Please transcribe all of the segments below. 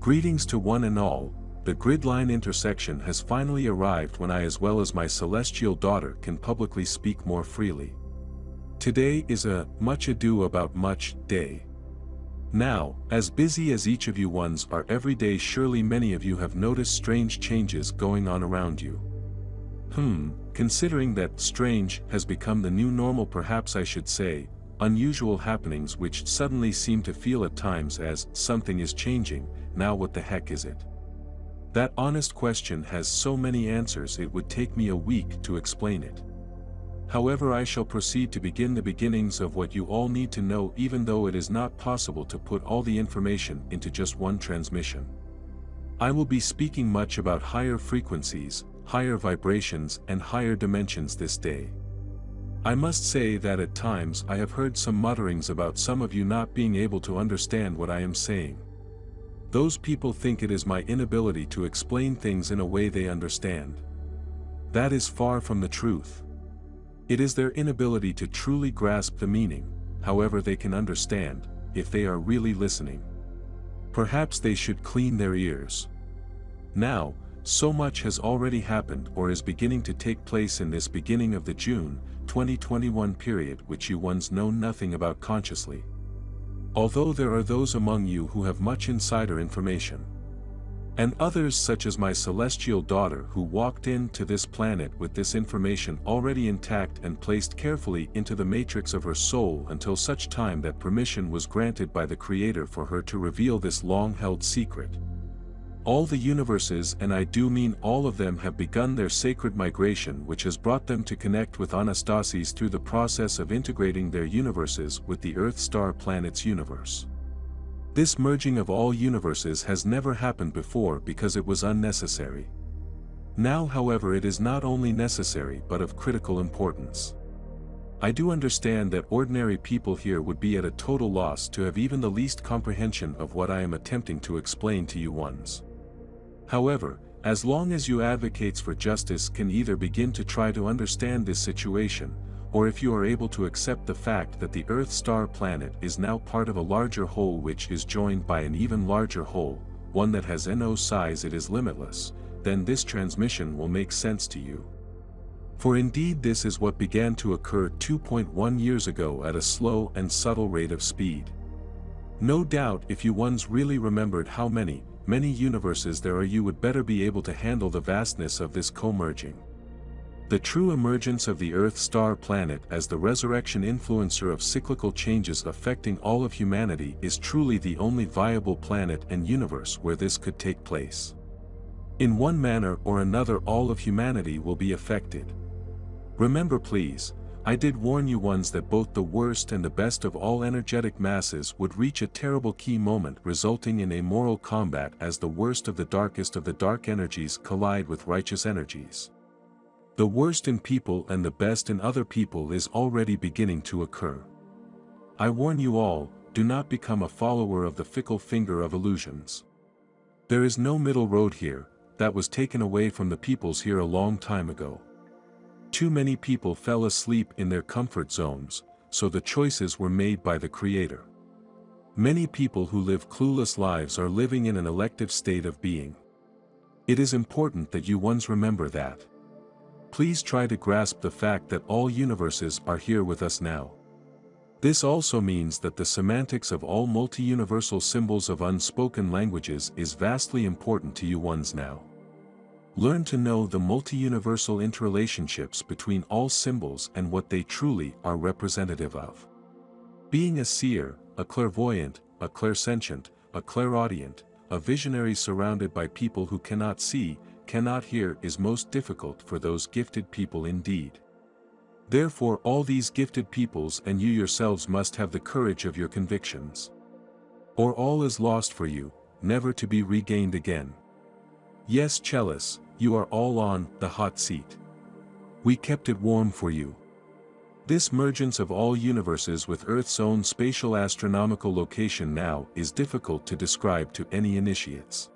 Greetings to one and all. The gridline intersection has finally arrived when I as well as my celestial daughter can publicly speak more freely. Today is a much ado about much day. Now, as busy as each of you ones are every day, surely many of you have noticed strange changes going on around you. Considering that strange has become the new normal, perhaps I should say, unusual happenings which suddenly seem to feel at times as something is changing. Now what the heck is it? That honest question has so many answers it would take me a week to explain it. However, I shall proceed to begin the beginnings of what you all need to know, even though it is not possible to put all the information into just one transmission. I will be speaking much about higher frequencies, higher vibrations and higher dimensions this day. I must say that at times I have heard some mutterings about some of you not being able to understand what I am saying. Those people think it is my inability to explain things in a way they understand. That is far from the truth. It is their inability to truly grasp the meaning, however they can understand, if they are really listening. Perhaps they should clean their ears. Now, so much has already happened or is beginning to take place in this beginning of the June 2021 period which you ones know nothing about consciously. Although there are those among you who have much insider information. And others such as my celestial daughter who walked into this planet with this information already intact and placed carefully into the matrix of her soul until such time that permission was granted by the Creator for her to reveal this long-held secret. All the universes, and I do mean all of them, have begun their sacred migration, which has brought them to connect with Anastasis through the process of integrating their universes with the Earth star planet's universe. This merging of all universes has never happened before because it was unnecessary. Now, however, it is not only necessary but of critical importance. I do understand that ordinary people here would be at a total loss to have even the least comprehension of what I am attempting to explain to you ones. However, as long as you advocates for justice can either begin to try to understand this situation, or if you are able to accept the fact that the Earth star planet is now part of a larger whole which is joined by an even larger whole, one that has no size, it is limitless, then this transmission will make sense to you. For indeed this is what began to occur 2.1 years ago at a slow and subtle rate of speed. No doubt if you ones really remembered how many universes there are, you would better be able to handle the vastness of this co-merging. The true emergence of the Earth star planet as the resurrection influencer of cyclical changes affecting all of humanity is truly the only viable planet and universe where this could take place. In one manner or another all of humanity will be affected. Remember please, I did warn you ones that both the worst and the best of all energetic masses would reach a terrible key moment resulting in a moral combat as the worst of the dark energies collide with righteous energies. The worst in people and the best in other people is already beginning to occur. I warn you all, do not become a follower of the fickle finger of illusions. There is no middle road here, that was taken away from the peoples here a long time ago. Too many people fell asleep in their comfort zones, so the choices were made by the Creator. Many people who live clueless lives are living in an elective state of being. It is important that you ones remember that. Please try to grasp the fact that all universes are here with us now. This also means that the semantics of all multi-universal symbols of unspoken languages is vastly important to you ones now. Learn to know the multi-universal interrelationships between all symbols and what they truly are representative of. Being a seer, a clairvoyant, a clairsentient, a clairaudient, a visionary surrounded by people who cannot see, cannot hear is most difficult for those gifted people indeed. Therefore all these gifted peoples and you yourselves must have the courage of your convictions. Or all is lost for you, never to be regained again. Yes, Chalice, you are all on the hot seat. We kept it warm for you. This mergence of all universes with Earth's own spatial astronomical location now is difficult to describe to any initiates.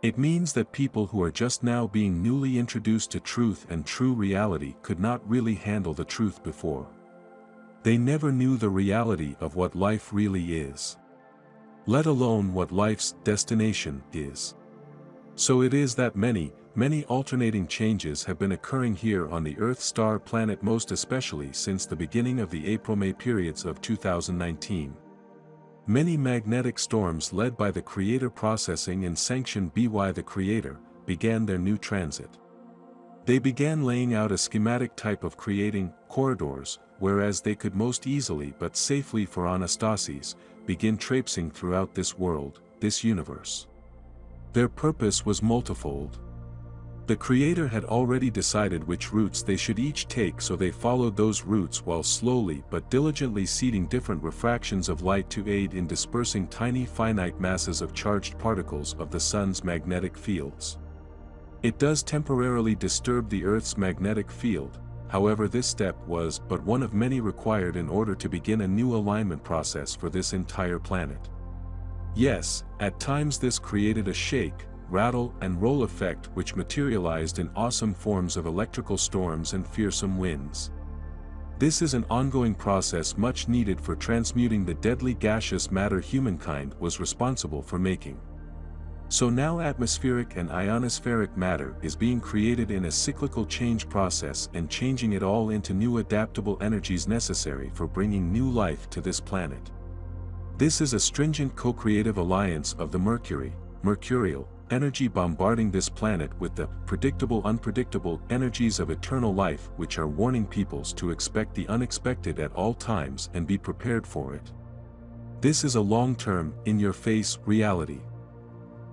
It means that people who are just now being newly introduced to truth and true reality could not really handle the truth before. They never knew the reality of what life really is. let alone what life's destination is. So it is that many alternating changes have been occurring here on the Earth star planet, most especially since the beginning of the April-May periods of 2019. Many magnetic storms led by the Creator processing and sanctioned by the Creator, began their new transit. They began laying out a schematic type of creating corridors, whereas they could most easily but safely for Anastasis, begin traipsing throughout this world, this universe. Their purpose was multifold. The Creator had already decided which routes they should each take, so they followed those routes while slowly but diligently seeding different refractions of light to aid in dispersing tiny finite masses of charged particles of the Sun's magnetic fields. It does temporarily disturb the Earth's magnetic field, however this step was but one of many required in order to begin a new alignment process for this entire planet. Yes, at times this created a shake, rattle and roll effect which materialized in awesome forms of electrical storms and fearsome winds. This is an ongoing process much needed for transmuting the deadly gaseous matter humankind was responsible for making. So now atmospheric and ionospheric matter is being created in a cyclical change process and changing it all into new adaptable energies necessary for bringing new life to this planet. This is a stringent co-creative alliance of the mercurial, energy bombarding this planet with the unpredictable energies of eternal life, which are warning peoples to expect the unexpected at all times and be prepared for it. This is a long-term, in-your-face reality.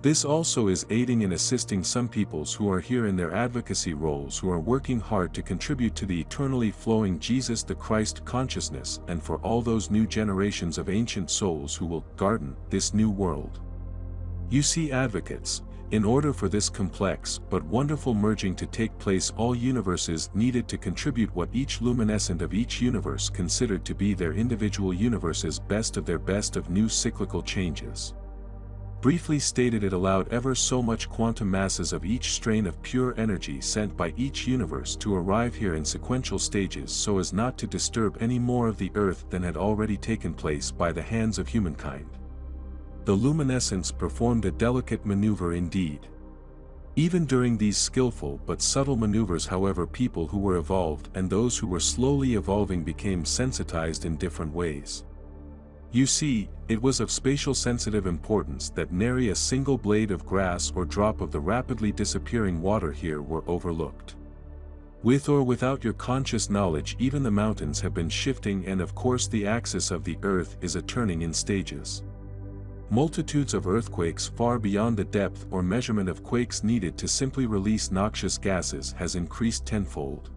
This also is aiding and assisting some peoples who are here in their advocacy roles, who are working hard to contribute to the eternally flowing Jesus the Christ consciousness, and for all those new generations of ancient souls who will garden this new world. You see, advocates, in order for this complex but wonderful merging to take place, all universes needed to contribute what each luminescent of each universe considered to be their individual universe's best of their best of new cyclical changes. Briefly stated, it allowed ever so much quantum masses of each strain of pure energy sent by each universe to arrive here in sequential stages so as not to disturb any more of the Earth than had already taken place by the hands of humankind. The luminescence performed a delicate maneuver indeed. Even during these skillful but subtle maneuvers, however, people who were evolved and those who were slowly evolving became sensitized in different ways. You see, it was of spatial sensitive importance that nary a single blade of grass or drop of the rapidly disappearing water here were overlooked. With or without your conscious knowledge, even the mountains have been shifting, and of course the axis of the Earth is a turning in stages. Multitudes of earthquakes far beyond the depth or measurement of quakes needed to simply release noxious gases has increased tenfold.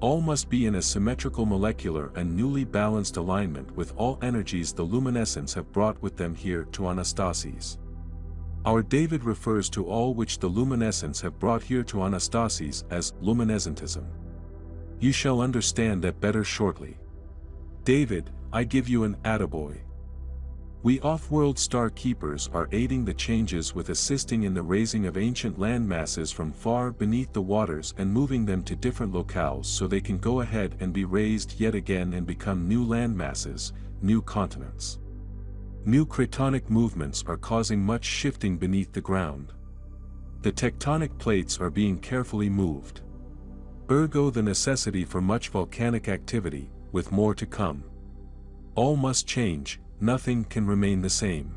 All must be in a symmetrical molecular and newly balanced alignment with all energies the luminescents have brought with them here to Anastasis. Our David refers to all which the luminescents have brought here to Anastasis as luminescentism. You shall understand that better shortly. David, I give you an attaboy. We off-world star keepers are aiding the changes with assisting in the raising of ancient land masses from far beneath the waters and moving them to different locales so they can go ahead and be raised yet again and become new land masses, new continents. New cratonic movements are causing much shifting beneath the ground. The tectonic plates are being carefully moved. Ergo the necessity for much volcanic activity, with more to come. All must change. Nothing can remain the same.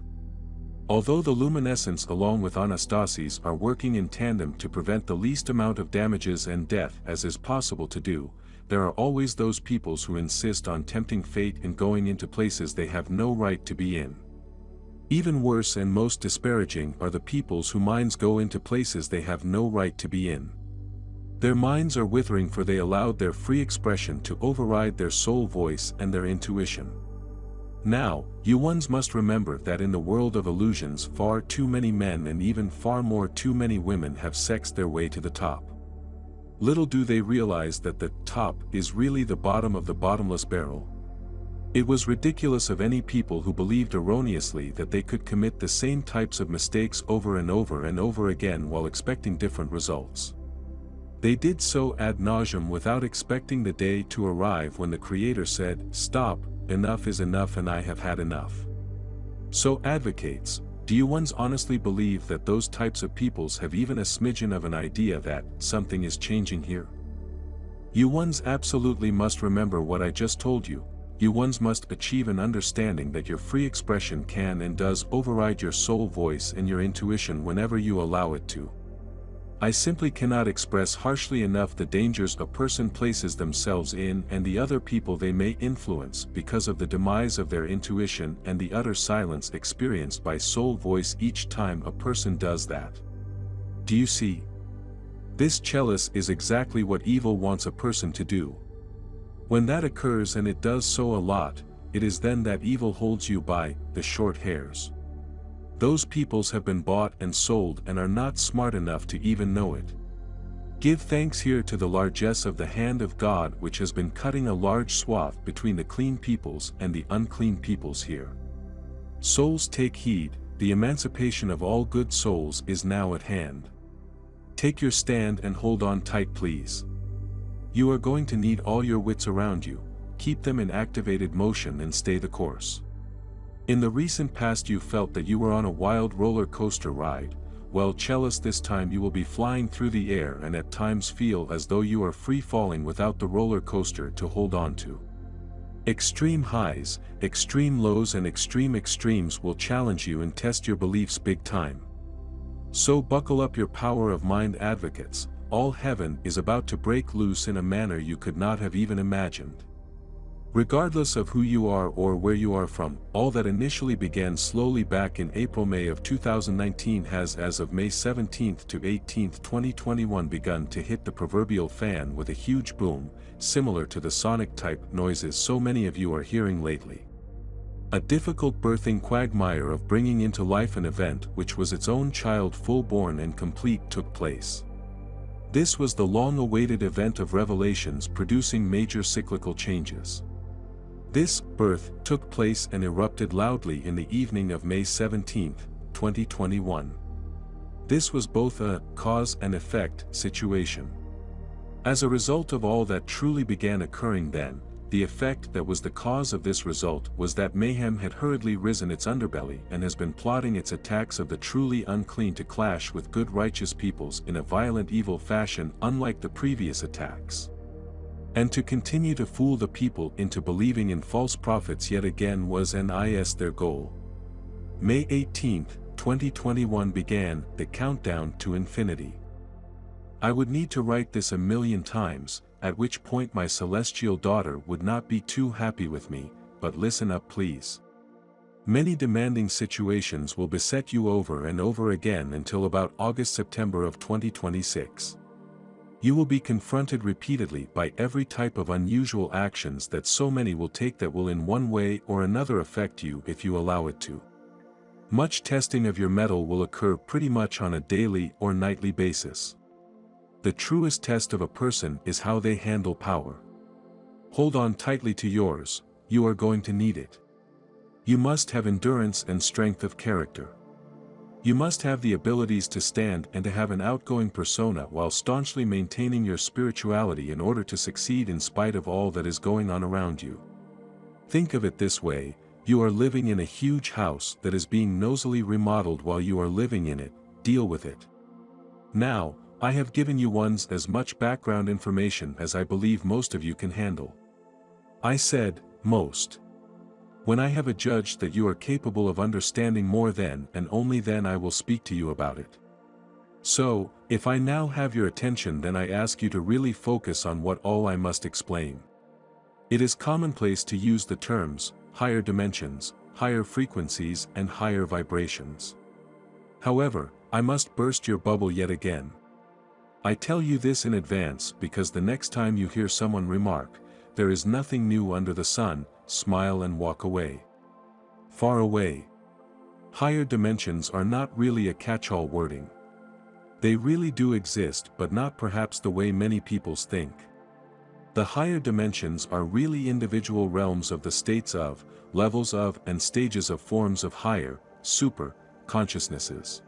Although the luminescents along with Anastasis are working in tandem to prevent the least amount of damages and death as is possible to do, there are always those peoples who insist on tempting fate and going into places they have no right to be in. Even worse and most disparaging are the peoples whose minds go into places they have no right to be in. Their minds are withering, for they allowed their free expression to override their soul voice and their intuition. Now, you ones must remember that in the world of illusions far too many men and even far more too many women have sexed their way to the top. Little do they realize that the top is really the bottom of the bottomless barrel. It was ridiculous of any people who believed erroneously that they could commit the same types of mistakes over and over and over again while expecting different results. They did so ad nauseum without expecting the day to arrive when the Creator said, "Stop, enough is enough and I have had enough." So advocates, do you ones honestly believe that those types of peoples have even a smidgen of an idea that something is changing here? You ones absolutely must remember what I just told you. You ones must achieve an understanding that your free expression can and does override your soul voice and your intuition whenever you allow it to. I simply cannot express harshly enough the dangers a person places themselves in and the other people they may influence because of the demise of their intuition and the utter silence experienced by soul voice each time a person does that. Do you see? This chalice is exactly what evil wants a person to do. When that occurs, and it does so a lot, it is then that evil holds you by the short hairs. Those peoples have been bought and sold and are not smart enough to even know it. Give thanks here to the largesse of the hand of God which has been cutting a large swath between the clean peoples and the unclean peoples here. Souls, take heed, the emancipation of all good souls is now at hand. Take your stand and hold on tight, please. You are going to need all your wits around you, keep them in activated motion and stay the course. In the recent past you felt that you were on a wild roller coaster ride. Well, Chalice, this time you will be flying through the air and at times feel as though you are free falling without the roller coaster to hold on to. Extreme highs, extreme lows and extreme extremes will challenge you and test your beliefs big time. So buckle up your power of mind, advocates. All heaven is about to break loose in a manner you could not have even imagined. Regardless of who you are or where you are from, all that initially began slowly back in April-May of 2019 has, as of May 17th to 18th, 2021, begun to hit the proverbial fan with a huge boom, similar to the sonic-type noises so many of you are hearing lately. A difficult birthing quagmire of bringing into life an event which was its own child, full-born and complete, took place. This was the long-awaited event of revelations producing major cyclical changes. This birth took place and erupted loudly in the evening of May 17, 2021. This was both a cause and effect situation. As a result of all that truly began occurring then, the effect that was the cause of this result was that mayhem had hurriedly risen its underbelly and has been plotting its attacks of the truly unclean to clash with good righteous peoples in a violent evil fashion unlike the previous attacks. And to continue to fool the people into believing in false prophets yet again was and is their goal. May 18, 2021 began the countdown to infinity. I would need to write this a million times, at which point my celestial daughter would not be too happy with me, but listen up please. Many demanding situations will beset you over and over again until about August-September of 2026. You will be confronted repeatedly by every type of unusual actions that so many will take that will in one way or another affect you if you allow it to. Much testing of your mettle will occur pretty much on a daily or nightly basis. The truest test of a person is how they handle power. Hold on tightly to yours, you are going to need it. You must have endurance and strength of character. You must have the abilities to stand and to have an outgoing persona while staunchly maintaining your spirituality in order to succeed in spite of all that is going on around you. Think of it this way, you are living in a huge house that is being nosily remodeled while you are living in it, deal with it. Now, I have given you ones as much background information as I believe most of you can handle. I said, most. When I have adjudged that you are capable of understanding more, then and only then I will speak to you about it. So, if I now have your attention, then I ask you to really focus on what all I must explain. It is commonplace to use the terms, higher dimensions, higher frequencies and higher vibrations. However, I must burst your bubble yet again. I tell you this in advance because the next time you hear someone remark, "There is nothing new under the sun," smile and walk away. Far away. Higher dimensions are not really a catch-all wording. They really do exist, but not perhaps the way many peoples think. The higher dimensions are really individual realms of the states of, levels of, and stages of forms of higher, super, consciousnesses.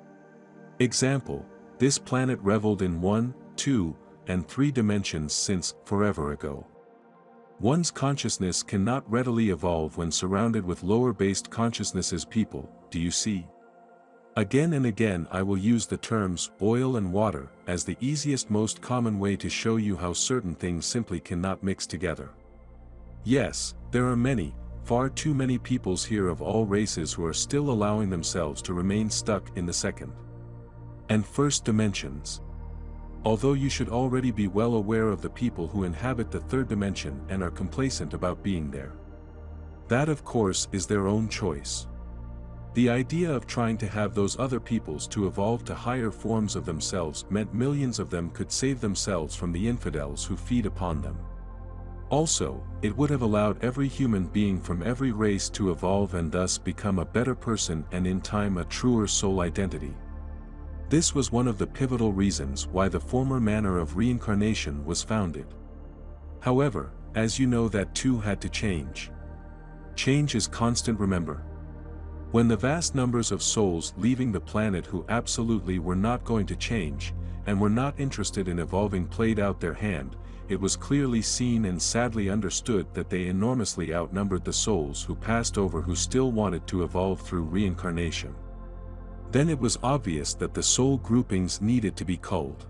Example, this planet reveled in 1, 2, and 3 dimensions since forever ago. One's consciousness cannot readily evolve when surrounded with lower-based consciousnesses. People, do you see? Again and again I will use the terms oil and water as the easiest, most common way to show you how certain things simply cannot mix together. Yes, there are many, far too many peoples here of all races who are still allowing themselves to remain stuck in the second and first dimensions. Although you should already be well aware of the people who inhabit the third dimension and are complacent about being there. That, of course, is their own choice. The idea of trying to have those other peoples to evolve to higher forms of themselves meant millions of them could save themselves from the infidels who feed upon them. Also, it would have allowed every human being from every race to evolve and thus become a better person and in time a truer soul identity. This was one of the pivotal reasons why the former manner of reincarnation was founded. However, as you know, that too had to change. Change is constant, remember. When the vast numbers of souls leaving the planet who absolutely were not going to change, and were not interested in evolving played out their hand, it was clearly seen and sadly understood that they enormously outnumbered the souls who passed over who still wanted to evolve through reincarnation. Then it was obvious that the soul groupings needed to be culled.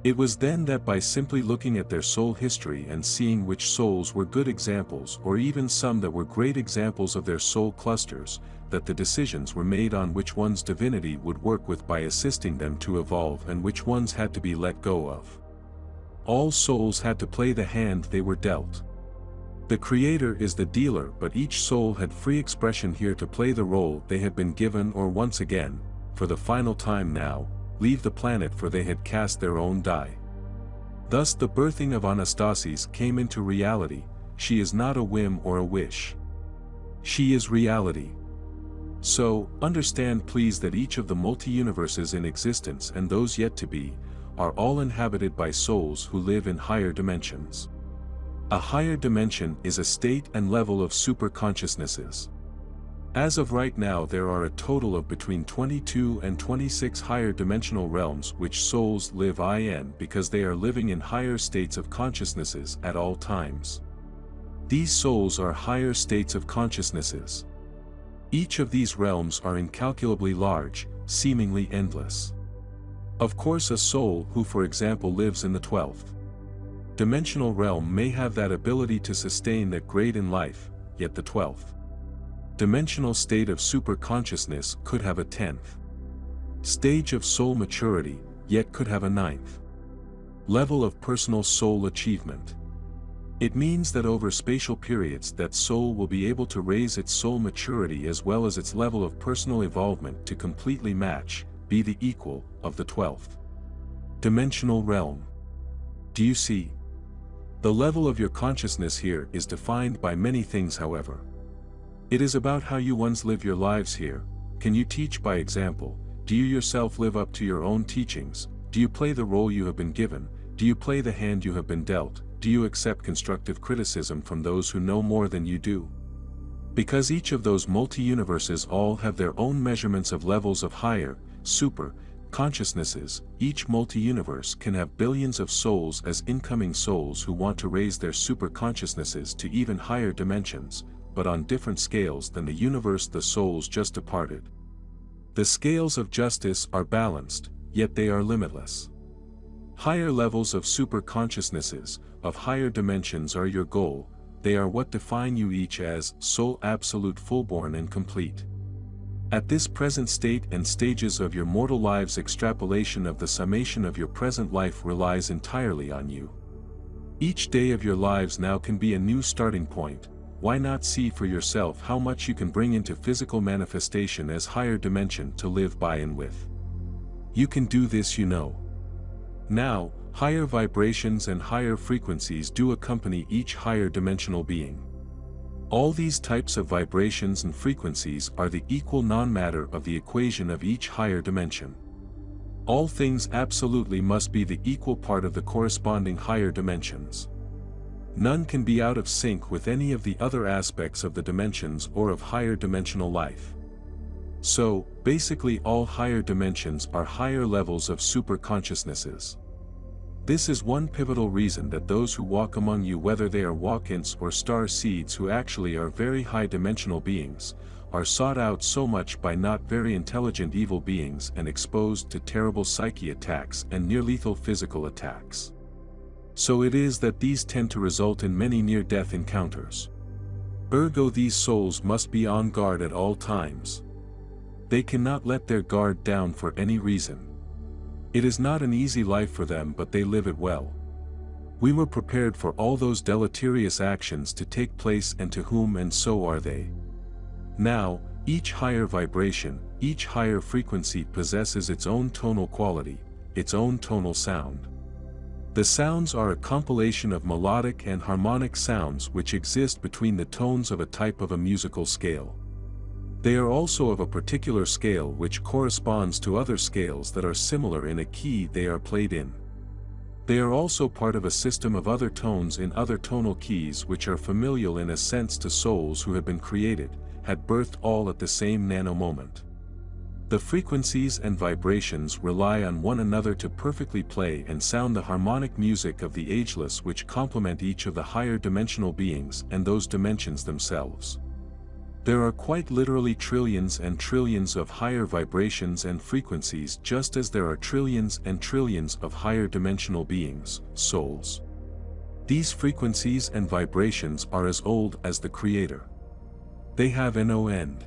It was then that by simply looking at their soul history and seeing which souls were good examples or even some that were great examples of their soul clusters, that the decisions were made on which one's divinity would work with by assisting them to evolve and which ones had to be let go of. All souls had to play the hand they were dealt. The Creator is the dealer, but each soul had free expression here to play the role they had been given or once again, for the final time now, leave the planet for they had cast their own die. Thus the birthing of Anastasis came into reality. She is not a whim or a wish. She is reality. So, understand please that each of the multi-universes in existence and those yet to be, are all inhabited by souls who live in higher dimensions. A higher dimension is a state and level of super-consciousnesses. As of right now there are a total of between 22 and 26 higher dimensional realms which souls live in because they are living in higher states of consciousnesses at all times. These souls are higher states of consciousnesses. Each of these realms are incalculably large, seemingly endless. Of course, a soul who for example lives in the 12th dimensional realm may have that ability to sustain that grade in life, yet the 12th dimensional state of super-consciousness could have a 10th stage of soul maturity, yet could have a 9th level of personal soul achievement. It means that over spatial periods that soul will be able to raise its soul maturity as well as its level of personal evolvement to completely match, be the equal, of the 12th dimensional realm. Do you see? The level of your consciousness here is defined by many things, however. It is about how you ones live your lives here. Can you teach by example? Do you yourself live up to your own teachings? Do you play the role you have been given? Do you play the hand you have been dealt? Do you accept constructive criticism from those who know more than you do? Because each of those multi-universes all have their own measurements of levels of higher, super, consciousnesses. Each multi-universe can have billions of souls as incoming souls who want to raise their super-consciousnesses to even higher dimensions, but on different scales than the universe the souls just departed. The scales of justice are balanced, yet they are limitless. Higher levels of super-consciousnesses, of higher dimensions are your goal. They are what define you each as soul absolute, full-born and complete. At this present state and stages of your mortal lives, extrapolation of the summation of your present life relies entirely on you. Each day of your lives now can be a new starting point. Why not see for yourself how much you can bring into physical manifestation as higher dimension to live by and with? You can do this, you know. Now, higher vibrations and higher frequencies do accompany each higher dimensional being. All these types of vibrations and frequencies are the equal non-matter of the equation of each higher dimension. All things absolutely must be the equal part of the corresponding higher dimensions. None can be out of sync with any of the other aspects of the dimensions or of higher dimensional life. So, basically all higher dimensions are higher levels of super-consciousnesses. This is one pivotal reason that those who walk among you, whether they are walk-ins or star seeds who actually are very high-dimensional beings, are sought out so much by not very intelligent evil beings and exposed to terrible psyche attacks and near-lethal physical attacks. So it is that these tend to result in many near-death encounters. Ergo, these souls must be on guard at all times. They cannot let their guard down for any reason. It is not an easy life for them, but they live it well. We were prepared for all those deleterious actions to take place, and to whom, and so are they. Now, each higher vibration, each higher frequency possesses its own tonal quality, its own tonal sound. The sounds are a compilation of melodic and harmonic sounds which exist between the tones of a type of a musical scale. They are also of a particular scale which corresponds to other scales that are similar in a key they are played in. They are also part of a system of other tones in other tonal keys which are familial in a sense to souls who have been created, had birthed all at the same nano-moment. The frequencies and vibrations rely on one another to perfectly play and sound the harmonic music of the ageless, which complement each of the higher dimensional beings and those dimensions themselves. There are quite literally trillions and trillions of higher vibrations and frequencies, just as there are trillions and trillions of higher dimensional beings, souls. These frequencies and vibrations are as old as the Creator. They have no end.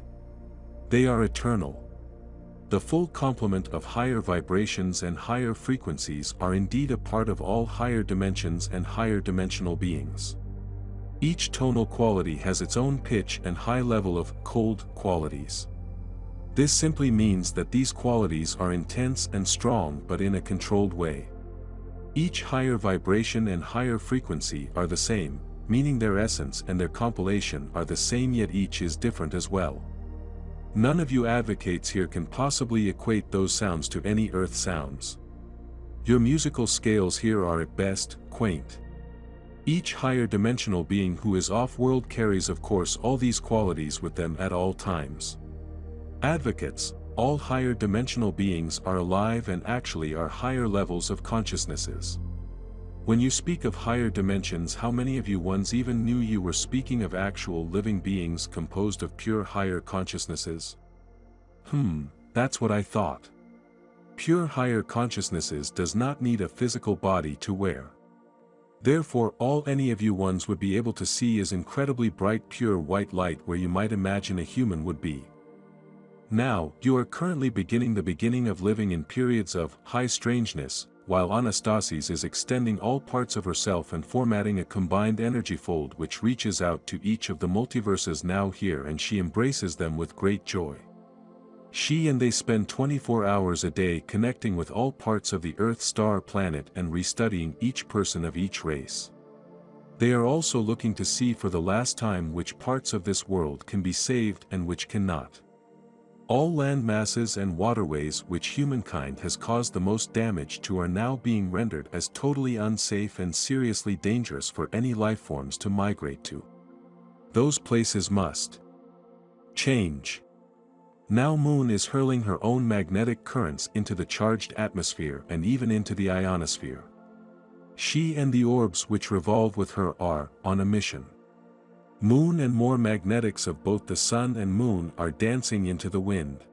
They are eternal. The full complement of higher vibrations and higher frequencies are indeed a part of all higher dimensions and higher dimensional beings. Each tonal quality has its own pitch and high level of cold qualities. This simply means that these qualities are intense and strong, but in a controlled way. Each higher vibration and higher frequency are the same, meaning their essence and their compilation are the same, yet each is different as well. None of you advocates here can possibly equate those sounds to any earth sounds. Your musical scales here are at best quaint. Each higher dimensional being who is off-world carries of course all these qualities with them at all times. Advocates, all higher dimensional beings are alive and actually are higher levels of consciousnesses. When you speak of higher dimensions, how many of you once even knew you were speaking of actual living beings composed of pure higher consciousnesses? That's what I thought. Pure higher consciousnesses does not need a physical body to wear. Therefore, all any of you ones would be able to see is incredibly bright pure white light where you might imagine a human would be. Now, you are currently beginning of living in periods of high strangeness, while Anastasis is extending all parts of herself and formatting a combined energy fold which reaches out to each of the multiverses now here, and she embraces them with great joy. She and they spend 24 hours a day connecting with all parts of the Earth star planet and restudying each person of each race. They are also looking to see for the last time which parts of this world can be saved and which cannot. All land masses and waterways which humankind has caused the most damage to are now being rendered as totally unsafe and seriously dangerous for any lifeforms to migrate to. Those places must change. Now Moon is hurling her own magnetic currents into the charged atmosphere and even into the ionosphere. She and the orbs which revolve with her are on a mission. Moon and more magnetics of both the Sun and Moon are dancing into the wind.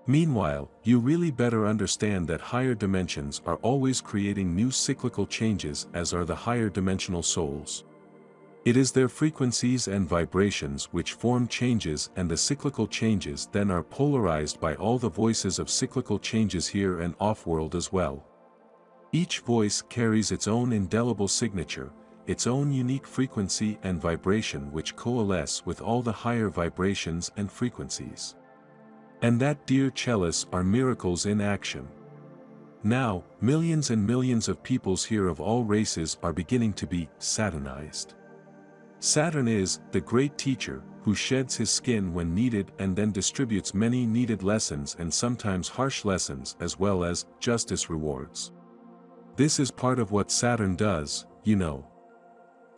Meanwhile, you really better understand that higher dimensions are always creating new cyclical changes, as are the higher dimensional souls. It is their frequencies and vibrations which form changes, and the cyclical changes then are polarized by all the voices of cyclical changes here and off-world as well. Each voice carries its own indelible signature, its own unique frequency and vibration which coalesce with all the higher vibrations and frequencies. And that, dear cellists, are miracles in action. Now, millions and millions of peoples here of all races are beginning to be Saturnized. Saturn is the great teacher, who sheds his skin when needed and then distributes many needed lessons and sometimes harsh lessons as well as justice rewards. This is part of what Saturn does, you know.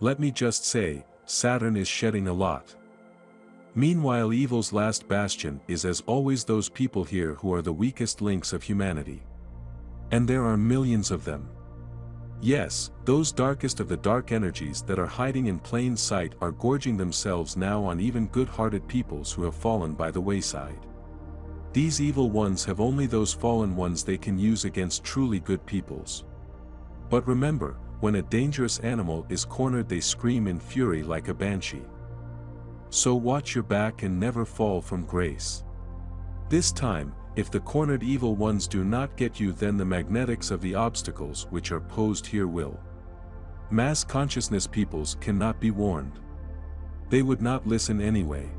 Let me just say, Saturn is shedding a lot. Meanwhile, evil's last bastion is as always those people here who are the weakest links of humanity. And there are millions of them. Yes, those darkest of the dark energies that are hiding in plain sight are gorging themselves now on even good-hearted peoples who have fallen by the wayside. These evil ones have only those fallen ones they can use against truly good peoples. But remember, when a dangerous animal is cornered they scream in fury like a banshee. So watch your back and never fall from grace. This time, if the cornered evil ones do not get you, then the magnetics of the obstacles which are posed here will. Mass consciousness peoples cannot be warned. They would not listen anyway.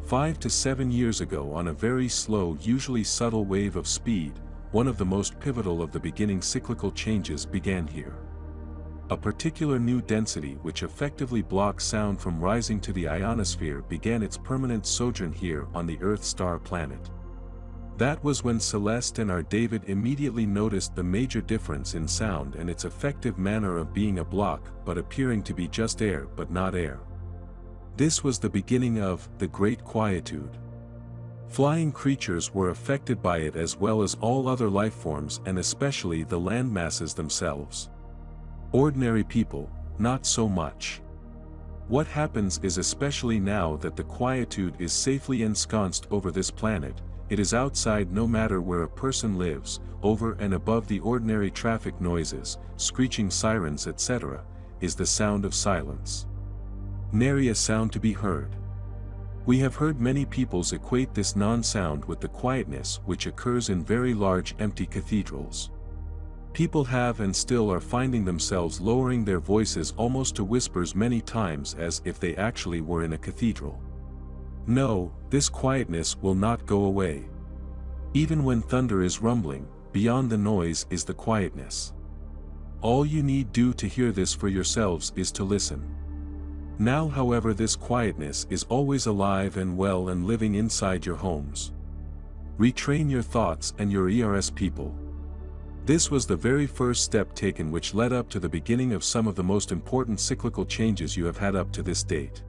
5 to 7 years ago, on a very slow, usually subtle wave of speed, one of the most pivotal of the beginning cyclical changes began here. A particular new density which effectively blocks sound from rising to the ionosphere began its permanent sojourn here on the Earth star planet. That was when Celeste and our David immediately noticed the major difference in sound and its effective manner of being a block but appearing to be just air but not air. This was the beginning of the Great Quietude. Flying creatures were affected by it as well as all other life forms and especially the land masses themselves. Ordinary people, not so much. What happens is, especially now that the quietude is safely ensconced over this planet, it is outside no matter where a person lives, over and above the ordinary traffic noises, screeching sirens etc., is the sound of silence. Nary a sound to be heard. We have heard many peoples equate this non-sound with the quietness which occurs in very large empty cathedrals. People have and still are finding themselves lowering their voices almost to whispers many times as if they actually were in a cathedral. No, this quietness will not go away. Even when thunder is rumbling, beyond the noise is the quietness. All you need do to hear this for yourselves is to listen. Now, however, this quietness is always alive and well and living inside your homes. Retrain your thoughts and your ERS people. This was the very first step taken which led up to the beginning of some of the most important cyclical changes you have had up to this date.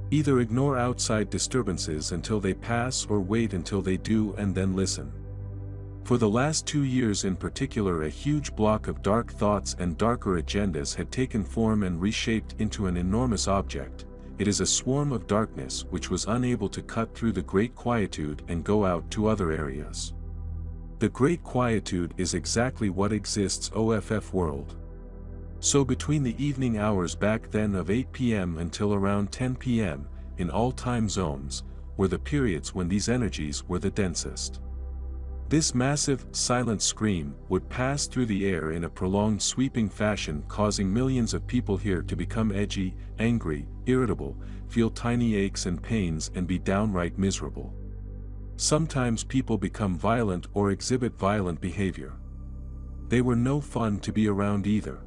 Either ignore outside disturbances until they pass or wait until they do and then listen. For the last 2 years in particular, a huge block of dark thoughts and darker agendas had taken form and reshaped into an enormous object. It is a swarm of darkness which was unable to cut through the Great Quietude and go out to other areas. The Great Quietude is exactly what exists OFF world. So between the evening hours back then of 8 p.m. until around 10 p.m., in all time zones, were the periods when these energies were the densest. This massive, silent scream would pass through the air in a prolonged sweeping fashion, causing millions of people here to become edgy, angry, irritable, feel tiny aches and pains and be downright miserable. Sometimes people become violent or exhibit violent behavior. They were no fun to be around either.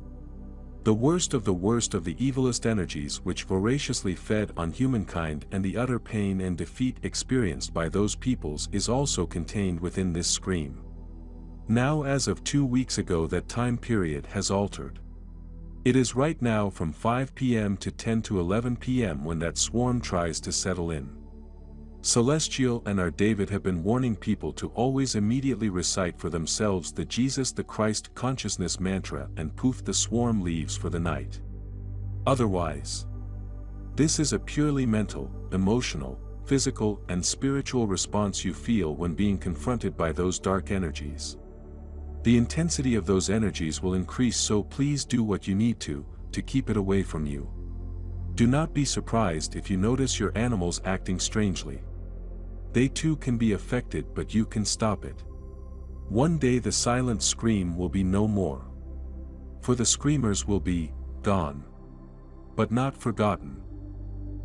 The worst of the evilest energies which voraciously fed on humankind and the utter pain and defeat experienced by those peoples is also contained within this scream. Now, as of 2 weeks ago, that time period has altered. It is right now from 5 p.m. to 10 to 11 p.m. when that swarm tries to settle in. Celestial and our David have been warning people to always immediately recite for themselves the Jesus the Christ consciousness mantra, and poof, the swarm leaves for the night. Otherwise, this is a purely mental, emotional, physical, and spiritual response you feel when being confronted by those dark energies. The intensity of those energies will increase, so please do what you need to keep it away from you. Do not be surprised if you notice your animals acting strangely. They too can be affected, but you can stop it. One day the silent scream will be no more. For the screamers will be gone. But not forgotten.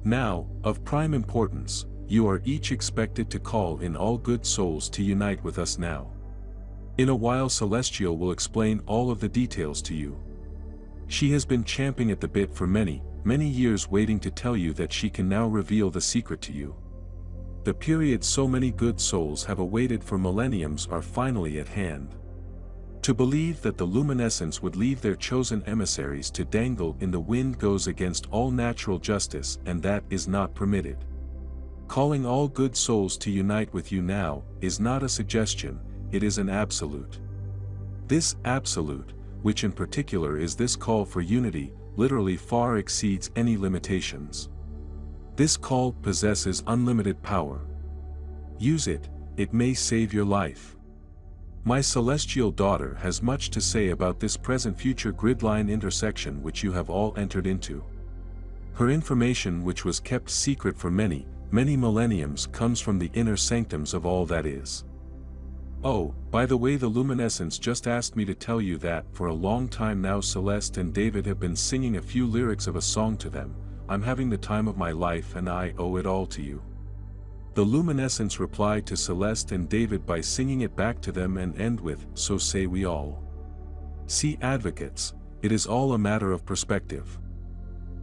Now, of prime importance, you are each expected to call in all good souls to unite with us now. In a while Celestial will explain all of the details to you. She has been champing at the bit for many years, waiting to tell you that she can now reveal the secret to you. The period so many good souls have awaited for millenniums are finally at hand. To believe that the luminescence would leave their chosen emissaries to dangle in the wind goes against all natural justice, and that is not permitted. Calling all good souls to unite with you now is not a suggestion, it is an absolute. This absolute, which in particular is this call for unity, literally far exceeds any limitations. This call possesses unlimited power. Use it, it may save your life. My celestial daughter has much to say about this present-future gridline intersection which you have all entered into. Her information, which was kept secret for many, many millenniums, comes from the inner sanctums of all that is. Oh, by the way, the luminescence just asked me to tell you that for a long time now Celeste and David have been singing a few lyrics of a song to them. I'm having the time of my life and I owe it all to you. The luminescence replied to Celeste and David by singing it back to them and end with, so say we all. See, advocates, it is all a matter of perspective.